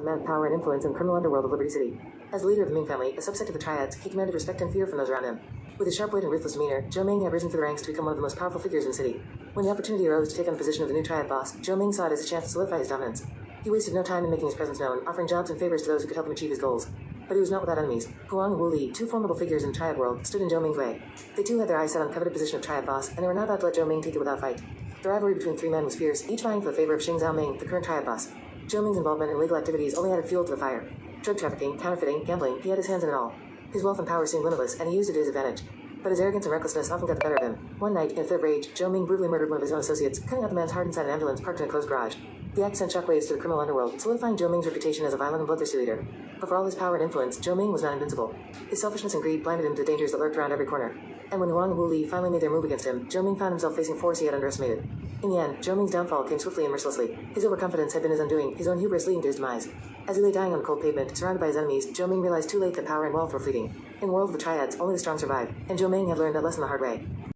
a man of power and influence in the criminal underworld of Liberty City. As the leader of the Ming family, a subsect of the Triads, he commanded respect and fear from those around him. With his sharp wit and ruthless demeanor, Zhou Ming had risen through the ranks to become one of the most powerful figures in the city. When the opportunity arose to take on the position of the new Triad boss, Zhou Ming saw it as a chance to solidify his dominance. He wasted no time in making his presence known, offering jobs and favors to those who could help him achieve his goals. But he was not without enemies. Huang and Wu Li, two formidable figures in the Triad world, stood in Zhou Ming's way. They too had their eyes set on the coveted position of Triad boss, and they were not about to let Zhou Ming take it without fight. The rivalry between three men was fierce, each vying for the favor of Xing Xiaoming, the current Triad boss. Zhou Ming's involvement in illegal activities only added fuel to the fire. Drug trafficking, counterfeiting, gambling, he had his hands in it all. His wealth and power seemed limitless, and he used it to his advantage. But his arrogance and recklessness often got the better of him. One night, in a fit of rage, Zhou Ming brutally murdered one of his own associates, cutting out the man's heart inside an ambulance parked in a closed garage. The act sent shockwaves to the criminal underworld, solidifying Zhou Ming's reputation as a violent and bloodthirsty leader. But for all his power and influence, Zhou Ming was not invincible. His selfishness and greed blinded him to the dangers that lurked around every corner. And when Huang and Wu Li finally made their move against him, Zhou Ming found himself facing force he had underestimated. In the end, Zhou Ming's downfall came swiftly and mercilessly. His overconfidence had been his undoing, his own hubris leading to his demise. As he lay dying on the cold pavement, surrounded by his enemies, Zhou Ming realized too late that power and wealth were fleeting. In the world of the Triads, only the strong survive, and Zhou Ming had learned that lesson the hard way.